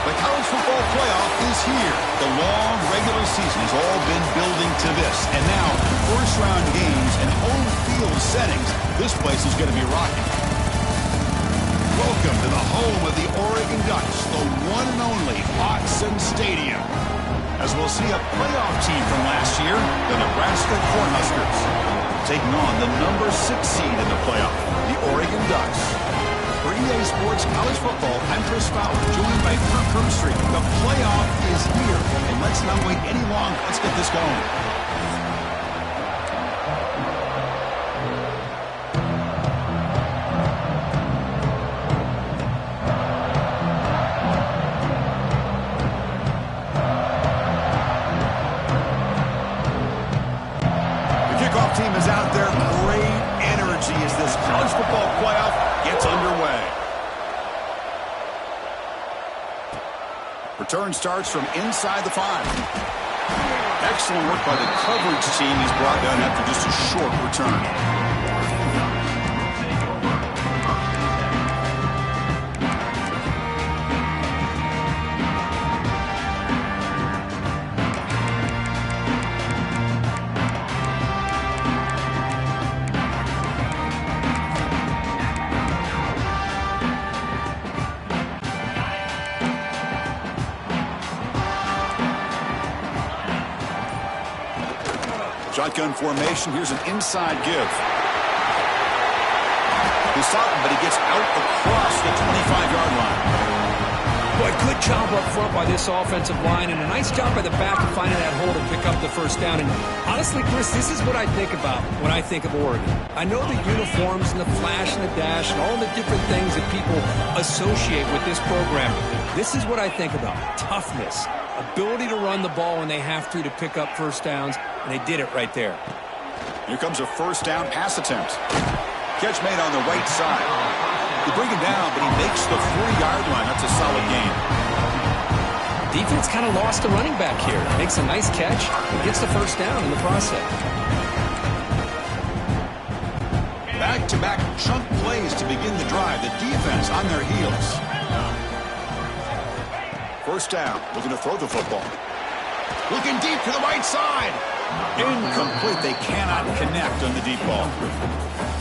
The college football playoff is here. The long regular season has all been building to this. And now, first-round games and home field settings. This place is going to be rocking. Welcome to the home of the Oregon Ducks, the one and only Autzen Stadium. As we'll see a playoff team from last year, the Nebraska Cornhuskers, taking on the number 6 seed in the playoff, the Oregon Ducks. For EA Sports College Football, I'm Chris Fowler, joined by Kirk Herbstreit. The playoff is here, and let's not wait any longer. Let's get this going. Team is out there. Great energy as this college football playoff gets underway. Return starts from inside the 5. Excellent work by the coverage team. He's brought down after just a short return. Shotgun formation. Here's an inside give. He's stopping, but he gets out across the 25-yard line. Boy, good job up front by this offensive line, and a nice job by the back of finding that hole to pick up the first down. And honestly, Chris, this is what I think about when I think of Oregon. I know the uniforms and the flash and the dash and all the different things that people associate with this program. This is what I think about. Toughness, ability to run the ball when they have to pick up first downs, and they did it right there. Here comes a first down pass attempt. Catch made on the right side. They bring him down, but he makes the 40-yard line. That's a solid gain. Defense kind of lost the running back here. Makes a nice catch and gets the first down in the process. Back-to-back chunk plays to begin the drive. The defense on their heels. First down, looking to throw the football. Looking deep to the right side. Incomplete. They cannot connect on the deep ball.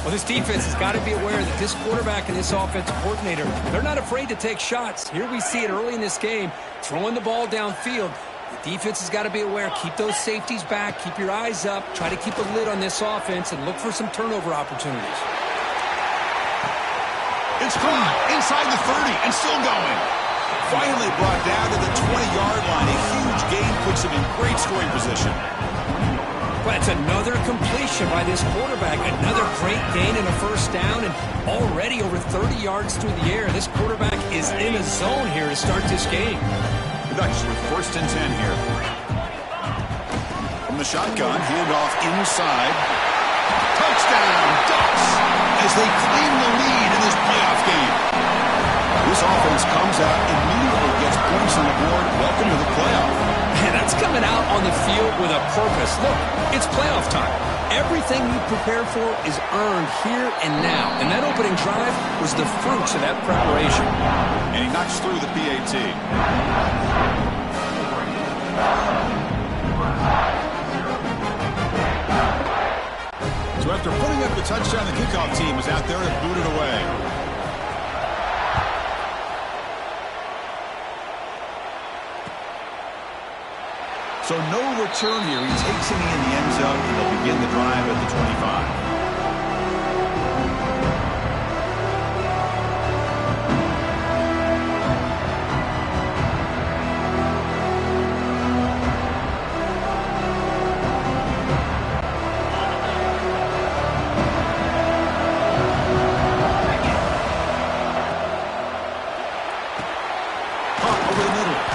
Well, this defense has got to be aware that this quarterback and this offensive coordinator, they're not afraid to take shots. Here we see it early in this game, throwing the ball downfield. The defense has got to be aware. Keep those safeties back. Keep your eyes up. Try to keep a lid on this offense and look for some turnover opportunities. It's caught inside the 30 and still going. Finally brought down to the 20-yard line. A huge gain puts him in great scoring position. But it's another completion by this quarterback. Another great gain in a first down, and already over 30 yards through the air. This quarterback is in a zone here to start this game. The Ducks with first and 10 here. From the shotgun, handoff inside. Touchdown, Ducks, as they claim the lead in this playoff game. This offense comes out, immediately gets points on the board. Welcome to the playoff. And that's coming out on the field with a purpose. Look, it's playoff time. Everything you prepare for is earned here and now. And that opening drive was the fruits of that preparation. And he knocks through the PAT. So after putting up the touchdown, the kickoff team is out there to boot it away. So no return here. He takes him in the end zone, and they'll begin the drive at the 25.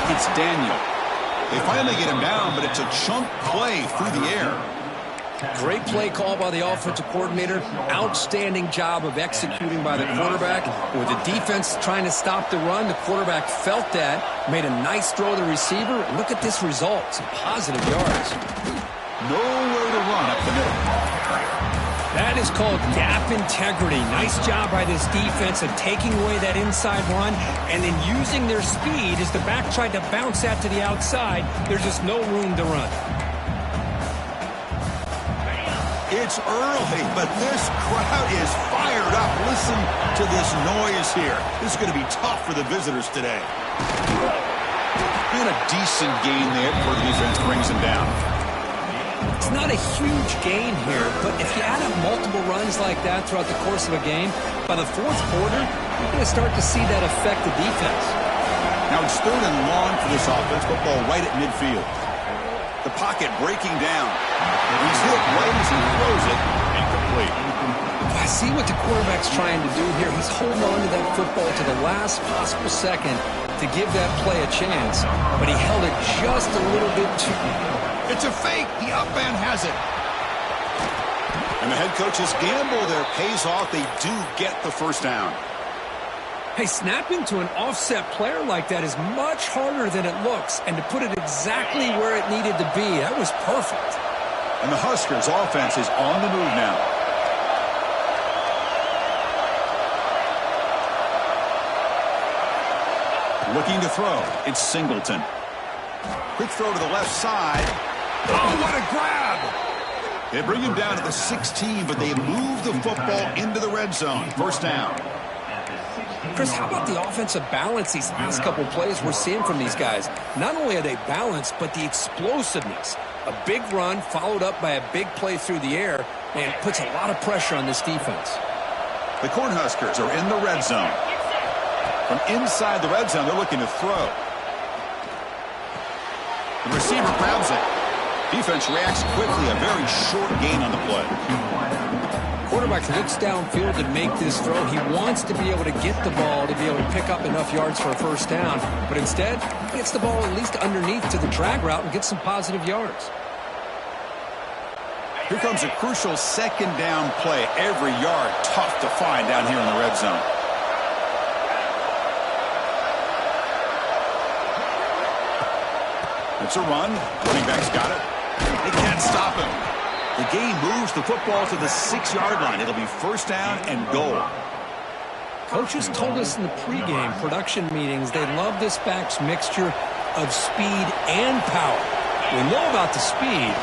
It's Daniel. They finally get him down, but it's a chunk play through the air. Great play call by the offensive coordinator. Outstanding job of executing by the quarterback. With the defense trying to stop the run, the quarterback felt that, made a nice throw to the receiver. And look at this result. Some positive yards. Nowhere to run up the middle. That is called gap integrity. Nice job by this defense of taking away that inside run and then using their speed as the back tried to bounce that to the outside. There's just no room to run. It's early, but this crowd is fired up. Listen to this noise here. This is going to be tough for the visitors today. And a decent gain there before the defense brings him down. It's not a huge gain here, but if you add up multiple runs like that throughout the course of a game, by the fourth quarter, you're going to start to see that affect the defense. Now it's 3rd and long for this offense. Football right at midfield. The pocket breaking down. He's hit right as he throws it. Incomplete. I see what the quarterback's trying to do here. He's holding on to that football to the last possible second to give that play a chance, but he held it just a little bit too... It's a fake. The up man has it. And the head coach's gamble there pays off. They do get the first down. Hey, snapping to an offset player like that is much harder than it looks. And to put it exactly where it needed to be, that was perfect. And the Huskers' offense is on the move now. Looking to throw. It's Singleton. Quick throw to the left side. Oh, what a grab! They bring him down to the 16, but they move the football into the red zone. First down. Chris, how about the offensive balance these last couple plays we're seeing from these guys? Not only are they balanced, but the explosiveness. A big run followed up by a big play through the air, and it puts a lot of pressure on this defense. The Cornhuskers are in the red zone. From inside the red zone, they're looking to throw. The receiver grabs it. Defense reacts quickly. A very short gain on the play. Quarterback looks downfield to make this throw. He wants to be able to get the ball to be able to pick up enough yards for a first down. But instead, he gets the ball at least underneath to the drag route and gets some positive yards. Here comes a crucial second down play. Every yard tough to find down here in the red zone. It's a run. Running back's got it. They can't stop him. The game moves the football to the 6-yard line. It'll be first down and goal. Coaches told us in the pregame production meetings they love this back's mixture of speed and power. We know about the speed,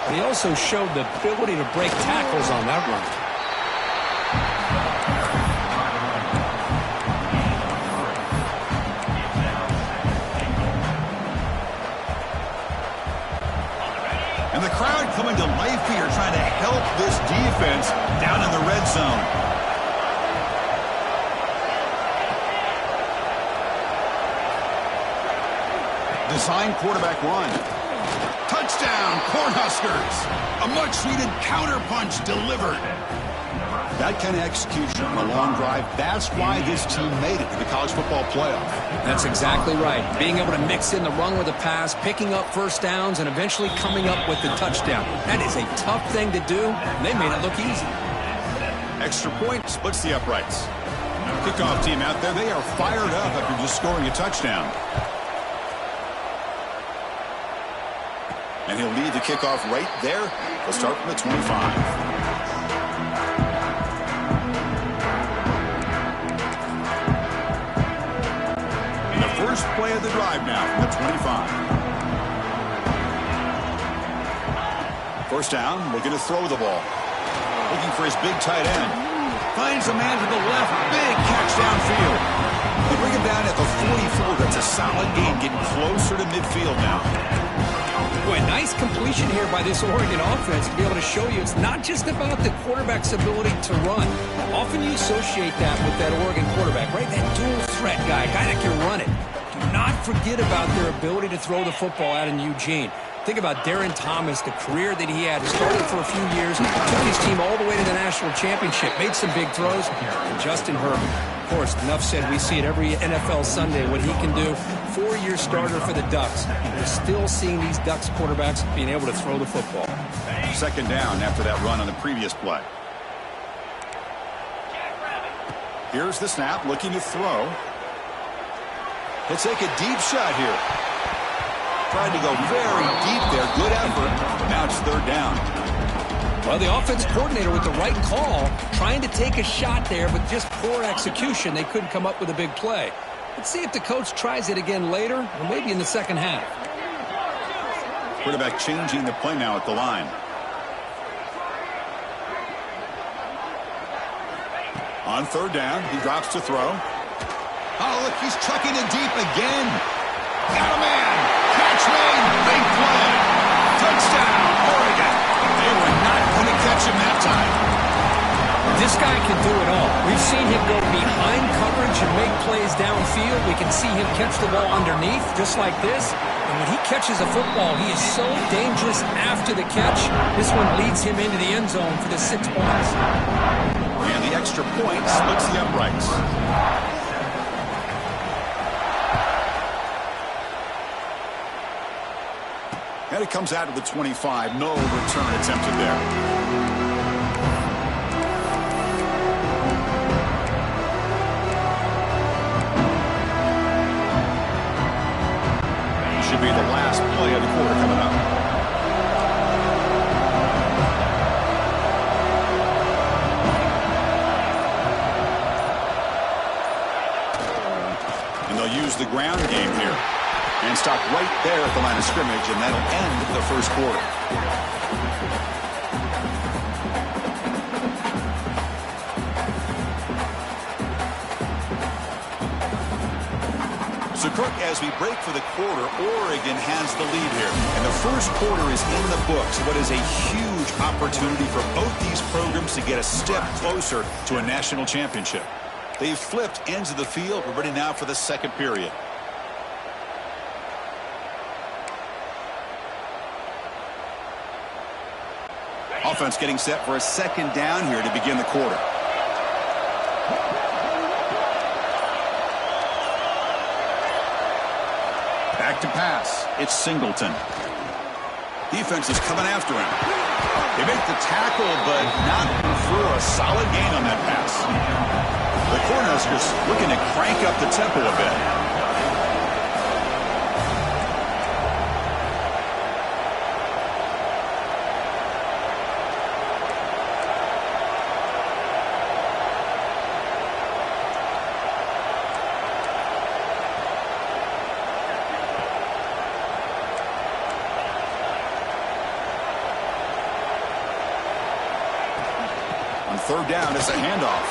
but he also showed the ability to break tackles on that run. And the crowd coming to life here, trying to help this defense down in the red zone. Design quarterback run. Touchdown, Cornhuskers. A much-needed counterpunch delivered. That kind of execution on a long drive, that's why this team made it to the college football playoff. That's exactly right. Being able to mix in the run with the pass, picking up first downs, and eventually coming up with the touchdown. That is a tough thing to do, and they made it look easy. Extra point splits the uprights. Kickoff team out there, they are fired up after just scoring a touchdown. And he'll lead the kickoff right there. He'll start from the 25. The first play of the drive now from the 25. First down, looking to throw the ball. Looking for his big tight end. Finds a man to the left. Big catch downfield. They bring him down at the 44. That's a solid gain, getting closer to midfield now. Boy, nice completion here by this Oregon offense to be able to show you it's not just about the quarterback's ability to run. Often you associate that with that Oregon quarterback, right? That dual threat guy that can run it. Do not forget about their ability to throw the football out in Eugene. Think about Darren Thomas, the career that he had. He started for a few years, took his team all the way to the national championship, made some big throws. And Justin Herbert, of course, enough said, we see it every NFL Sunday, what he can do. 4-year starter for the Ducks. We're still seeing these Ducks quarterbacks being able to throw the football. Second down after that run on the previous play. Here's the snap, looking to throw. He'll take a deep shot here. Tried to go very deep there. Good effort. Now it's third down. Well, the offense coordinator with the right call, trying to take a shot there, but just poor execution. They couldn't come up with a big play. Let's see if the coach tries it again later, or maybe in the second half. Quarterback changing the play now at the line. On third down, he drops to throw. Oh, look, he's chucking it deep again. Got a man. Catch made. Big play. Touchdown, Oregon. They were not going to catch him that time. This guy can do it all. We've seen him go behind coverage and make plays downfield. We can see him catch the ball underneath, just like this. And when he catches a football, he is so dangerous after the catch. This one leads him into the end zone for the 6 points. And the extra point splits the uprights. And it comes out of the 25. No return attempted there. Should be the last play of the quarter coming up. And they'll use the ground game here. And stop right there at the line of scrimmage, and that'll end the first quarter. So, Kirk, as we break for the quarter, Oregon has the lead here. And the first quarter is in the books. What is a huge opportunity for both these programs to get a step closer to a national championship. They've flipped ends of the field. We're ready now for the second period. Offense getting set for a second down here to begin the quarter. Back to pass. It's Singleton. Defense is coming after him. They make the tackle, but not through a solid gain on that pass. The Cornhuskers looking to crank up the tempo a bit. Third down is a handoff.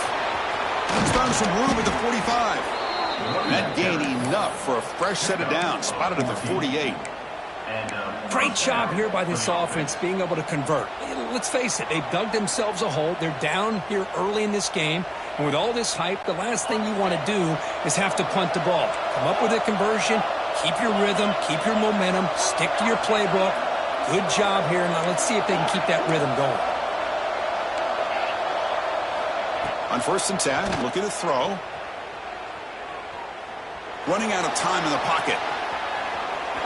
He's found some room at the 45. That gain enough for a fresh set of downs. Spotted at the 48. Great job here by this offense being able to convert. Let's face it, they've dug themselves a hole. They're down here early in this game. And with all this hype, the last thing you want to do is have to punt the ball. Come up with a conversion, keep your rhythm, keep your momentum, stick to your playbook. Good job here. Now let's see if they can keep that rhythm going. On 1st and 10, looking to throw. Running out of time in the pocket.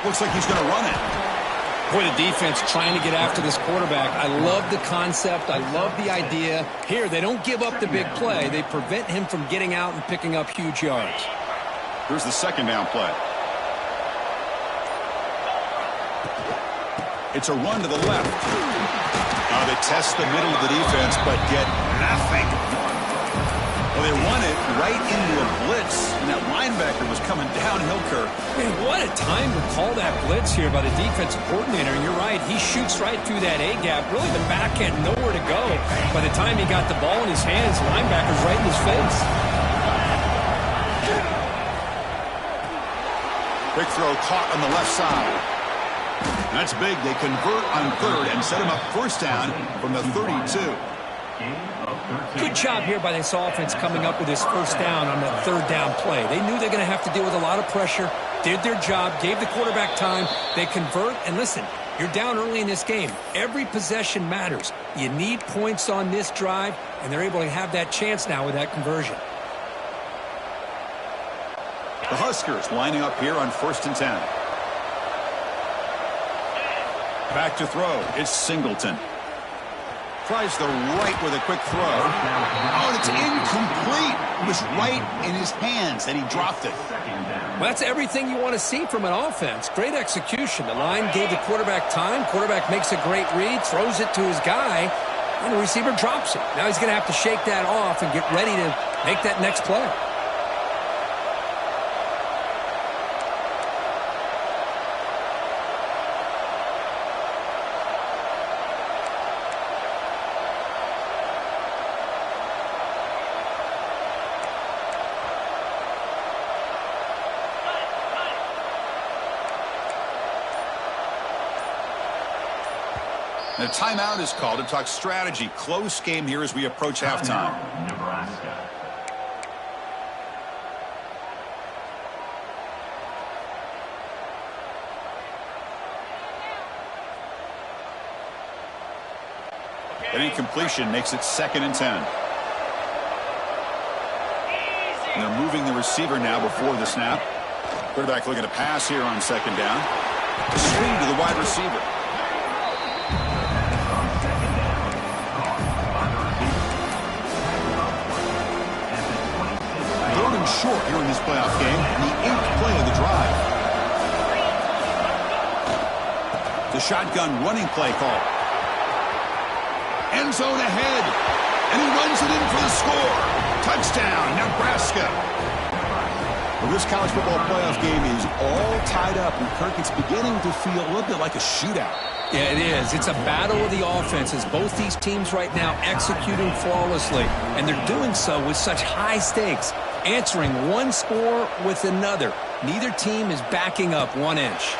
Looks like he's going to run it. Boy, the defense trying to get after this quarterback. I love the concept. I love the idea. Here, they don't give up the big play. They prevent him from getting out and picking up huge yards. Here's the second down play. It's a run to the left. They test the middle of the defense, but get nothing. Well, they run it right into a blitz, and that linebacker was coming downhill, Kirk. Man, what a time to call that blitz here by the defensive coordinator. And you're right, he shoots right through that A-gap. Really, the back had nowhere to go. By the time he got the ball in his hands, the linebacker's right in his face. Quick throw caught on the left side. That's big. They convert on third and set him up first down from the 32. Good job here by this offense coming up with this first down on that third down play. They knew they're going to have to deal with a lot of pressure, did their job, gave the quarterback time. They convert, and listen, you're down early in this game. Every possession matters. You need points on this drive, and they're able to have that chance now with that conversion. The Huskers lining up here on 1st and 10. Back to throw. It's Singleton. Tries the right with a quick throw. Oh, and it's incomplete. It was right in his hands, and he dropped it. Well, that's everything you want to see from an offense. Great execution. The line gave the quarterback time. Quarterback makes a great read, throws it to his guy, and the receiver drops it. Now he's going to have to shake that off and get ready to make that next play. The timeout is called to talk strategy. Close game here as we approach halftime. Nebraska. An incompletion makes it 2nd and 10. And they're moving the receiver now before the snap. Quarterback looking to pass here on 2nd down. A swing to the wide receiver. Short here in this playoff game, the 8th play of the drive. The shotgun running play call. End zone ahead, and he runs it in for the score. Touchdown, Nebraska. Well, this college football playoff game is all tied up, and Kirk, it's beginning to feel a little bit like a shootout. Yeah, it is. It's a battle of the offenses. Both these teams right now executing flawlessly, and they're doing so with such high stakes. Answering one score with another. Neither team is backing up 1 inch.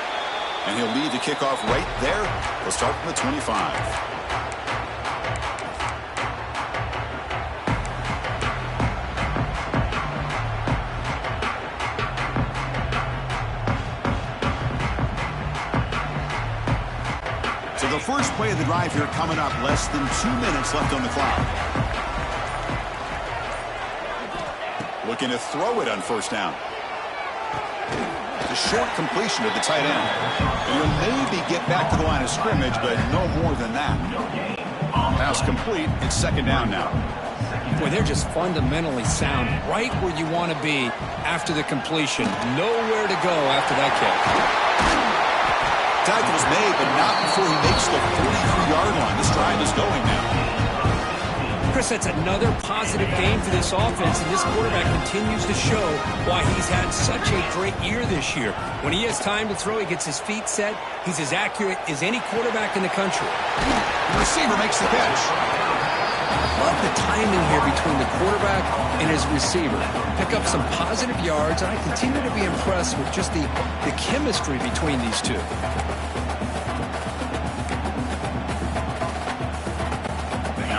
And he'll lead the kickoff right there. We'll start from the 25. So the first play of the drive here coming up. Less than 2 minutes left on the clock. Looking to throw it on 1st down. The short completion of the tight end. He'll maybe get back to the line of scrimmage, but no more than that. Pass complete. It's 2nd down now. Boy, they're just fundamentally sound. Right where you want to be after the completion. Nowhere to go after that kick. Tackle's made, but not before he makes the 43-yard line. This drive is going now. Chris, that's another positive game for this offense, and this quarterback continues to show why he's had such a great year this year. When he has time to throw, he gets his feet set. He's as accurate as any quarterback in the country. The receiver makes the catch. Love the timing here between the quarterback and his receiver. Pick up some positive yards, and I continue to be impressed with just the chemistry between these two.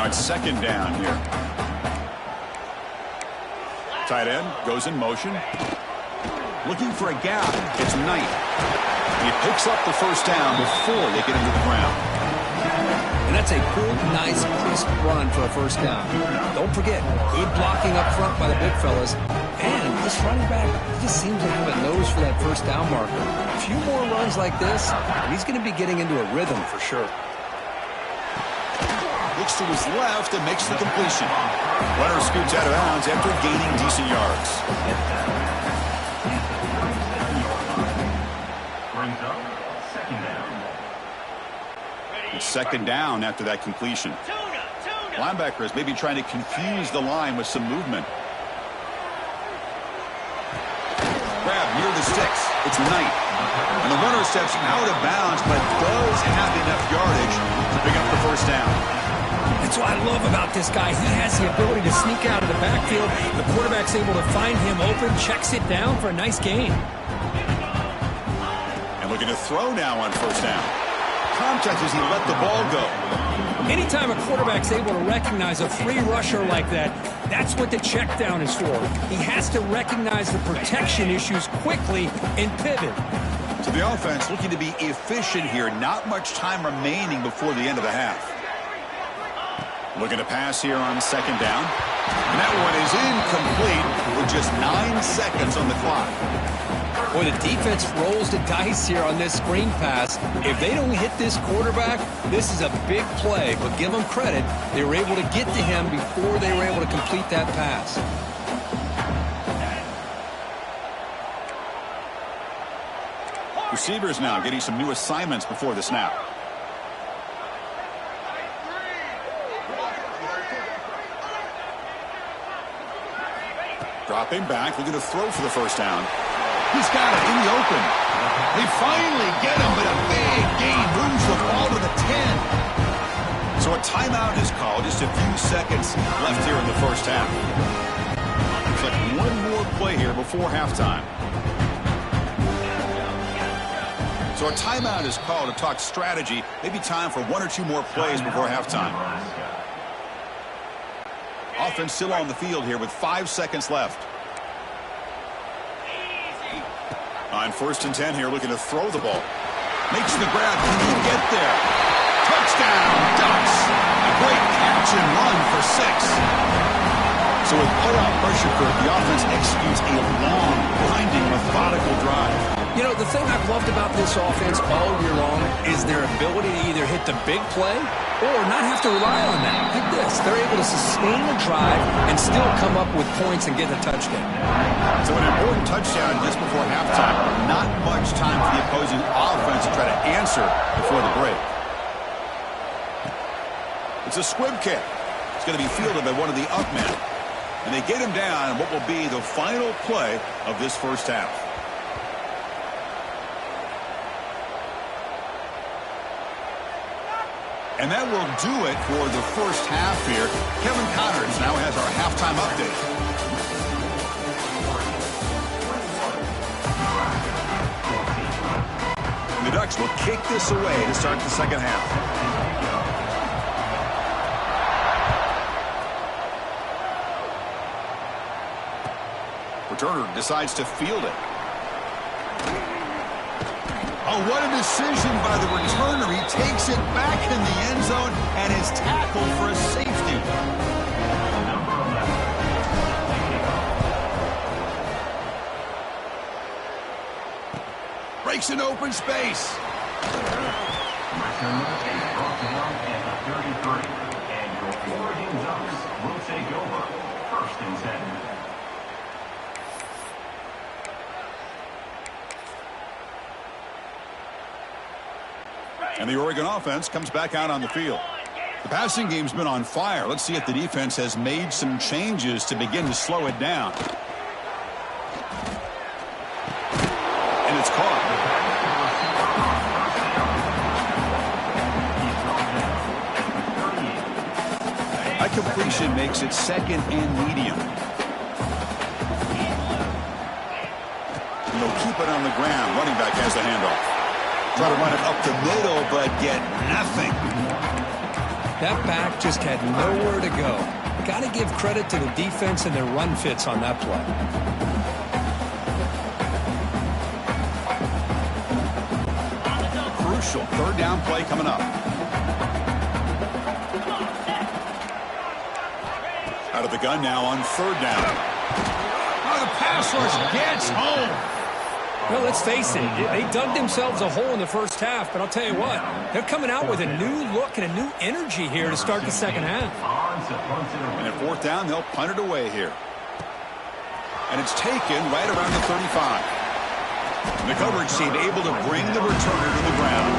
It's 2nd down here. Tight end goes in motion. Looking for a gap. It's Knight. He picks up the 1st down before they get into the ground. And that's a good, nice, crisp run for a 1st down. Don't forget, good blocking up front by the big fellas. And this running back just seems to have a nose for that 1st down marker. A few more runs like this, and he's going to be getting into a rhythm for sure. Looks to his left and makes the completion. Runner scoots out of bounds after gaining decent yards. Brings up 2nd down. second down after that completion. Linebacker is maybe trying to confuse the line with some movement. Grab near the sticks. It's Knight. And the runner steps out of bounds, but does have enough yardage to pick up the first down. That's what I love about this guy. He has the ability to sneak out of the backfield. The quarterback's able to find him open, checks it down for a nice gain. And looking to throw now on first down. Contact as he let the ball go. Anytime a quarterback's able to recognize a free rusher like that, that's what the check down is for. He has to recognize the protection issues quickly and pivot. So the offense looking to be efficient here. Not much time remaining before the end of the half. Looking to pass here on second down. And that one is incomplete with just 9 seconds on the clock. Boy, the defense rolls the dice here on this screen pass. If they don't hit this quarterback, this is a big play. But give them credit. They were able to get to him before they were able to complete that pass. Receivers now getting some new assignments before the snap. Dropping back, looking to throw for the first down. He's got it in the open. They finally get him, but a big gain moves the ball to the 10. So a timeout is called. Just a few seconds left here in the first half. Looks like one more play here before halftime. So a timeout is called to talk strategy. Maybe time for 1 or 2 more plays before halftime. Offense still on the field here with 5 seconds left. On first and 10 here, looking to throw the ball. Makes the grab. Can he get there? Touchdown, Ducks. A great catch and run for 6. So with playoff pressure curve, the offense executes a long, grinding, methodical drive. You know, the thing I've loved about this offense all year long is their ability to either hit the big play or not have to rely on that. Like this, they're able to sustain the drive and still come up with points and get a touchdown. So an important touchdown just before halftime. Not much time for the opposing offense to try to answer before the break. It's a squib kick. It's going to be fielded by one of the up men. And they get him down in what will be the final play of this first half. And that will do it for the first half here. Kevin Connors now has our halftime update. And the Ducks will kick this away to start the second half. Returner decides to field it. Oh, what a decision by the returner. He takes it back in the end zone and is tackled for a safety. Breaks an open space. Returner is brought down at the 33. And your Oregon Ducks will take over. First and 10. And the Oregon offense comes back out on the field. The passing game's been on fire. Let's see if the defense has made some changes to begin to slow it down. And it's caught. That completion makes it second and medium. And they'll keep it on the ground. Running back has the handoff. Try to run it up the middle, but get nothing. That back just had nowhere to go. Got to give credit to the defense and their run fits on that play. Crucial third down play coming up. Out of the gun now on third down. Oh, the pass rush gets home. Well, let's face it, they dug themselves a hole in the first half, but I'll tell you what, they're coming out with a new look and a new energy here to start the second half. And at fourth down, they'll punt it away here. And it's taken right around the 35. And the coverage team able to bring the returner to the ground.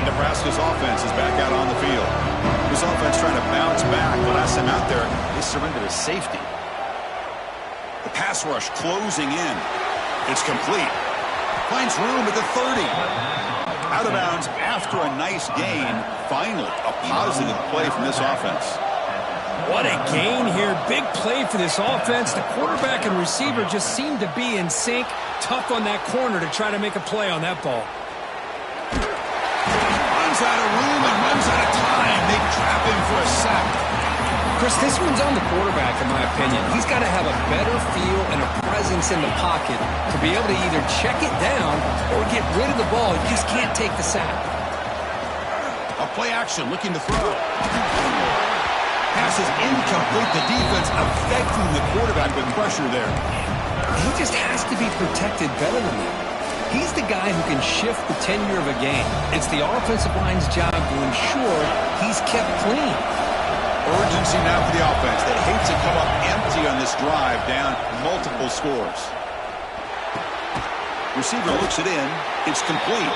Nebraska's offense is back out on the field. This offense trying to bounce back. The last time out there, they surrendered a safety. The pass rush closing in. It's complete. Finds room at the 30. Out of bounds after a nice gain. Finally, a positive play from this offense. What a gain here. Big play for this offense. The quarterback and receiver just seem to be in sync. Tough on that corner to try to make a play on that ball. Runs out of room and runs out of time. They trap him for a sack. Chris, this one's on the quarterback, in my opinion. He's got to have a better feel and a presence in the pocket to be able to either check it down or get rid of the ball. You just can't take the sack. A play action looking to throw. Pass is incomplete. The defense affecting the quarterback with pressure there. He just has to be protected better than that. He's the guy who can shift the tenure of a game. It's the offensive line's job to ensure he's kept clean. Urgency now for the offense. They hate to come up empty on this drive, down multiple scores. Receiver looks it in. It's complete.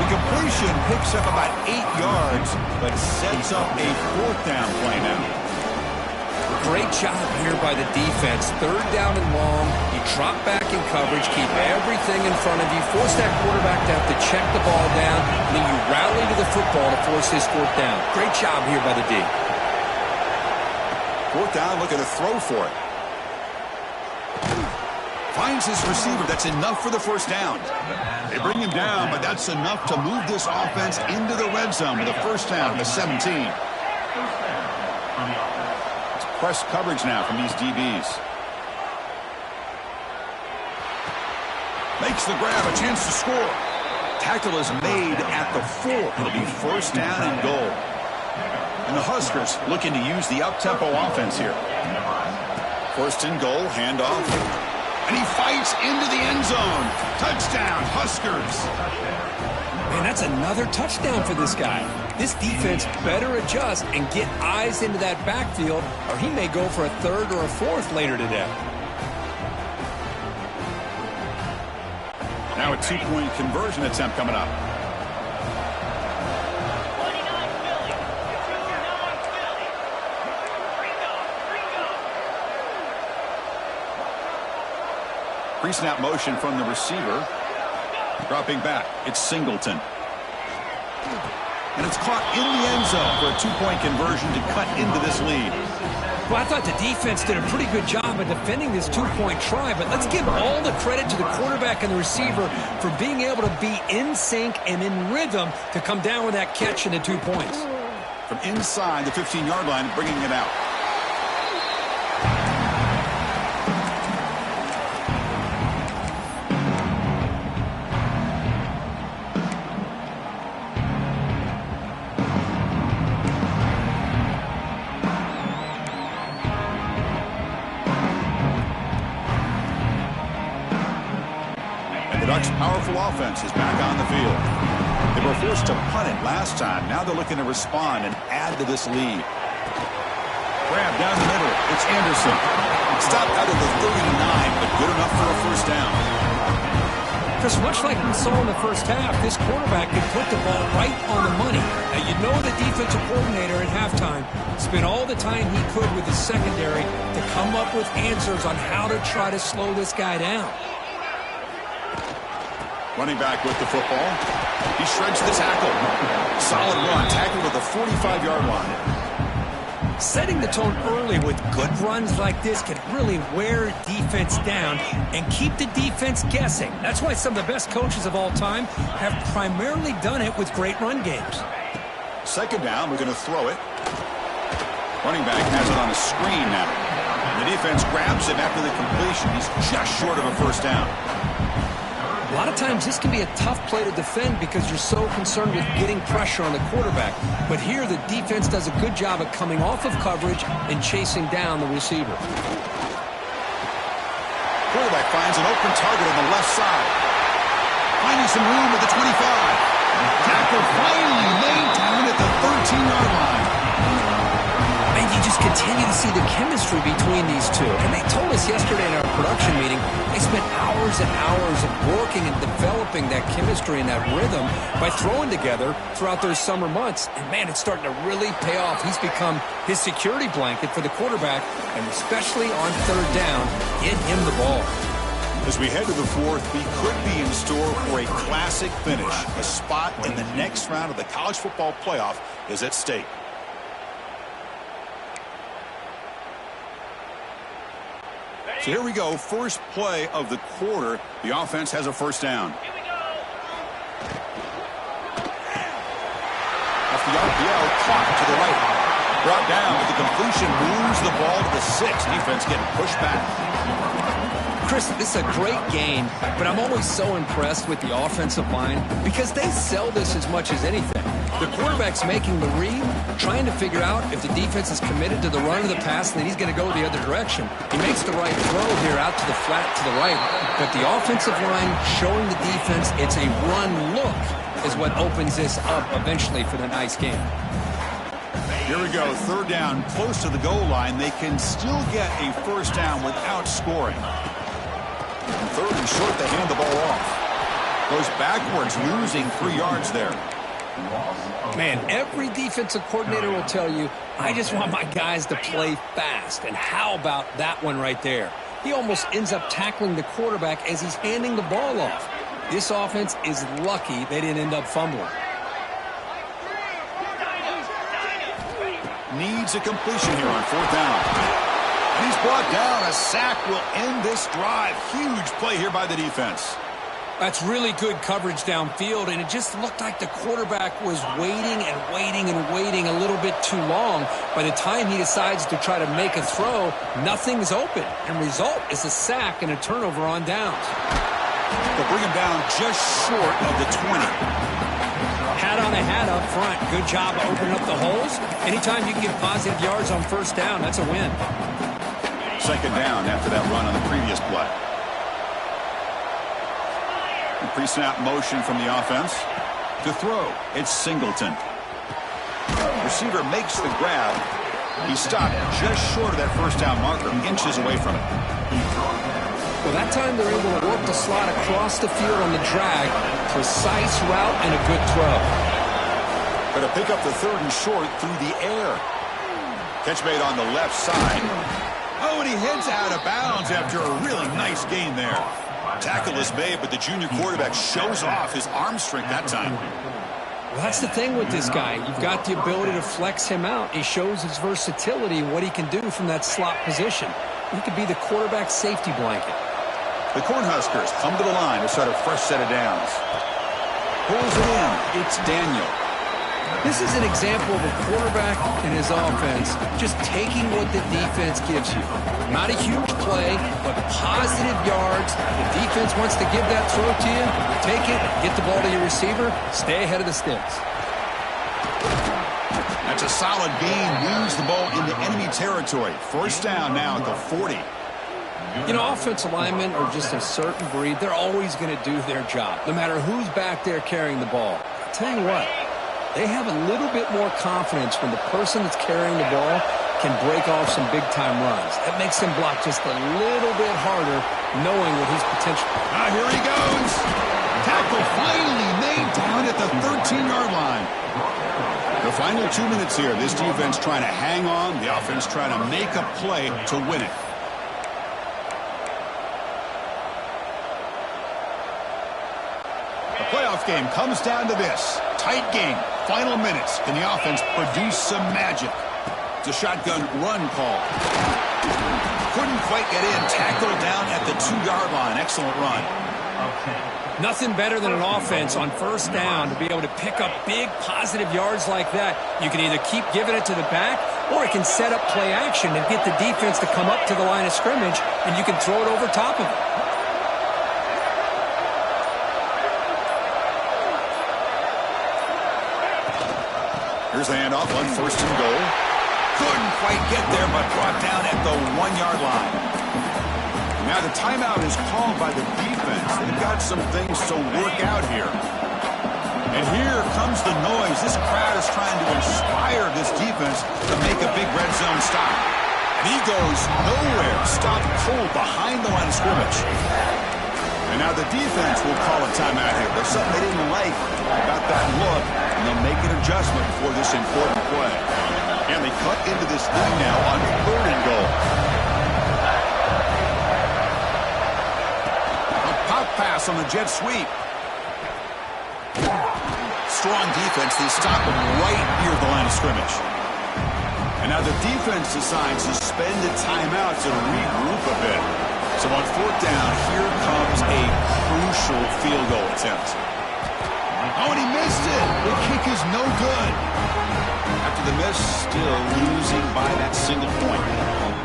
The completion picks up about 8 yards, but sets up a fourth down play now. Great job here by the defense. Third down and long. You drop back in coverage, keep everything in front of you, force that quarterback to have to check the ball down, and then you rally to the football to force his fourth down. Great job here by the D. Fourth down, looking to throw for it. Finds his receiver. That's enough for the first down. They bring him down, but that's enough to move this offense into the red zone with a first down at the 17. It's press coverage now from these DBs. Makes the grab, a chance to score. Tackle is made at the 4. It'll be first down and goal. And the Huskers looking to use the up-tempo offense here. First and goal, handoff. And he fights into the end zone. Touchdown, Huskers. Man, that's another touchdown for this guy. This defense better adjust and get eyes into that backfield, or he may go for a third or a fourth later today. Now a two-point conversion attempt coming up. Pre-snap motion from the receiver. Dropping back, it's Singleton. And it's caught in the end zone for a two-point conversion to cut into this lead. Well, I thought the defense did a pretty good job of defending this two-point try, but let's give all the credit to the quarterback and the receiver for being able to be in sync and in rhythm to come down with that catch and the 2 points. From inside the 15-yard line, bringing it out. Ducks' powerful offense is back on the field. They were forced to punt it last time. Now they're looking to respond and add to this lead. Grab down the middle. It's Anderson. Stopped out of the 39, but good enough for a first down. Chris, much like we saw in the first half, this quarterback can put the ball right on the money. Now, you know the defensive coordinator at halftime spent all the time he could with the secondary to come up with answers on how to try to slow this guy down. Running back with the football. He shreds the tackle. Solid run. Tackled at the 45-yard line. Setting the tone early with good runs like this can really wear defense down and keep the defense guessing. That's why some of the best coaches of all time have primarily done it with great run games. Second down, we're going to throw it. Running back has it on a screen now. The defense grabs him after the completion. He's just short of a first down. A lot of times this can be a tough play to defend because you're so concerned with getting pressure on the quarterback. But here the defense does a good job of coming off of coverage and chasing down the receiver. Quarterback finds an open target on the left side. Finding some room at the 25. Tackle finally made continue to see the chemistry between these two. And they told us yesterday in our production meeting, they spent hours and hours of working and developing that chemistry and that rhythm by throwing together throughout those summer months. And, man, it's starting to really pay off. He's become his security blanket for the quarterback, and especially on third down, get him the ball. As we head to the fourth, we could be in store for a classic finish. A spot in the next round of the college football playoff is at stake. So here we go, first play of the quarter. The offense has a first down. Here we go. Off the RPO, clock to the right. Brought down with the completion, moves the ball to the 6. Defense getting pushed back. Chris, this is a great game, but I'm always so impressed with the offensive line because they sell this as much as anything. The quarterback's making the read, trying to figure out if the defense is committed to the run or the pass, and then he's going to go the other direction. He makes the right throw here out to the flat to the right, but the offensive line showing the defense it's a run look is what opens this up eventually for the nice game. Here we go, third down, close to the goal line. They can still get a first down without scoring. And third and short, they hand the ball off. Goes backwards, losing 3 yards there. Man, every defensive coordinator will tell you, I just want my guys to play fast. And how about that one right there? He almost ends up tackling the quarterback as he's handing the ball off. This offense is lucky they didn't end up fumbling. Needs a completion here on fourth down. And he's brought down. A sack will end this drive. Huge play here by the defense. That's really good coverage downfield, and it just looked like the quarterback was waiting and waiting and waiting a little bit too long. By the time he decides to try to make a throw, nothing's open. And result is a sack and a turnover on downs. They'll bring him down just short of the 20. Hat on a hat up front. Good job of opening up the holes. Anytime you can get positive yards on first down, that's a win. Second down after that run on the previous play. Pre-snap motion from the offense. To throw, it's Singleton. Receiver makes the grab. He stopped just short of that first down marker, inches away from it. Well, that time they're able to work the slot across the field on the drag. Precise route and a good throw. But to pick up the third and short through the air. Catch made on the left side. Oh, and he heads out of bounds after a really nice gain there. Tackle is made, but the junior quarterback shows off his arm strength that time. Well, that's the thing with this guy. You've got the ability to flex him out. He shows his versatility and what he can do from that slot position. He could be the quarterback safety blanket. The Cornhuskers come to the line to start a fresh set of downs. Pulls it in. It's Daniel. This is an example of a quarterback and his offense just taking what the defense gives you. Not a huge play, but positive yards. The defense wants to give that throw to you. You take it, get the ball to your receiver, stay ahead of the sticks. That's a solid gain. Moves the ball into enemy territory. First down now at the 40. You know, offensive linemen are just a certain breed. They're always going to do their job, no matter who's back there carrying the ball. I'll tell you what, they have a little bit more confidence when the person that's carrying the ball can break off some big-time runs. That makes them block just a little bit harder, knowing what his potential. Ah, here he goes. Tackle finally made down at the 13-yard line. The final 2 minutes here. This defense trying to hang on. The offense trying to make a play to win it. The playoff game comes down to this. Tight game. Final minutes. Can the offense produce some magic? It's a shotgun run call. Couldn't quite get in. Tackled down at the 2-yard line. Excellent run. Nothing better than an offense on first down to be able to pick up big positive yards like that. You can either keep giving it to the back, or it can set up play action and get the defense to come up to the line of scrimmage, and you can throw it over top of it. Here's the handoff on first and goal. Couldn't quite get there, but brought down at the 1-yard line. Now the timeout is called by the defense. They've got some things to work out here. And here comes comes the noise. This crowd is trying to inspire this defense to make a big red zone stop. And he goes nowhere. Stop pulled behind the line of scrimmage. And now the defense will call a timeout here. There's something they didn't like about that look, and they'll make an adjustment for this important play. And they cut into this lead now on 3rd and goal. A pop pass on the jet sweep. Strong defense. They stop him right near the line of scrimmage. And now the defense decides to spend a timeout to regroup a bit. So on 4th down, here comes a crucial field goal attempt. Oh, and he missed it. The kick is no good. After the miss, still losing by that single point.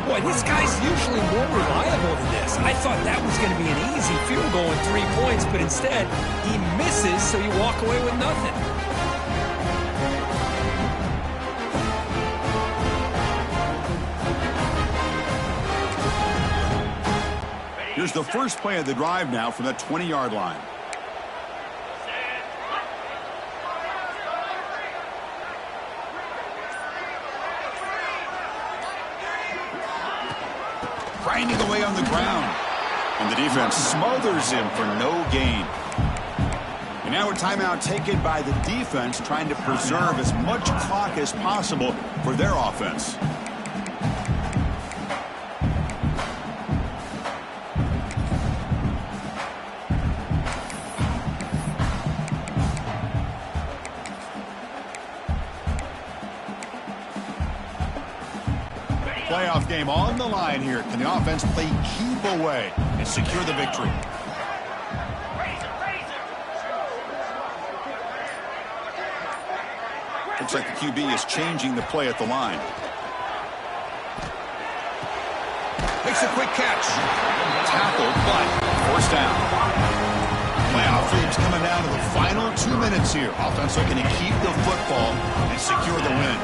Boy, this guy's usually more reliable than this. I thought that was going to be an easy field goal in 3 points, but instead, he misses, so you walk away with nothing. Here's the first play of the drive now from the 20-yard line. Grinding away on the ground. And the defense smothers him for no gain. And now a timeout taken by the defense, trying to preserve as much clock as possible for their offense. Playoff game on the line here. Can the offense play keep away and secure the victory? Looks like the QB is changing the play at the line. Makes a quick catch. Tackled, but 1st down. Playoff game's coming down to the final 2 minutes here. Offense looking to keep the football and secure the win.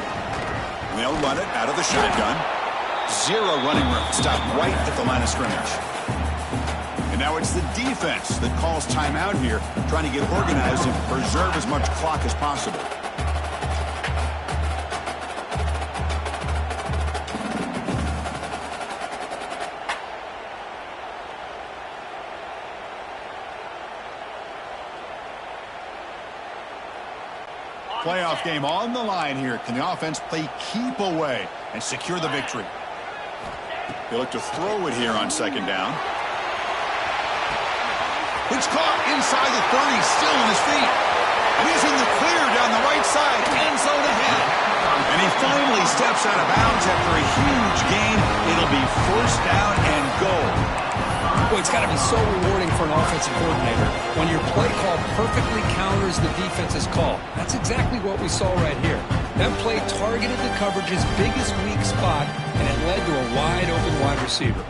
They'll run it out of the shotgun. 0 running room. Stop right at the line of scrimmage. And now it's the defense that calls timeout here, trying to get organized and preserve as much clock as possible. Playoff game on the line here. Can the offense play keep away and secure the victory? They look to throw it here on 2nd down. It's caught inside the 30, still on his feet. And he's in the clear down the right side, end zone ahead. And he finally steps out of bounds after a huge gain. It'll be 1st down and goal. Boy, it's got to be so rewarding for an offensive coordinator when your play call perfectly counters the defense's call. That's exactly what we saw right here. That play targeted the coverage's biggest weak spot, and it led to a wide-open wide receiver.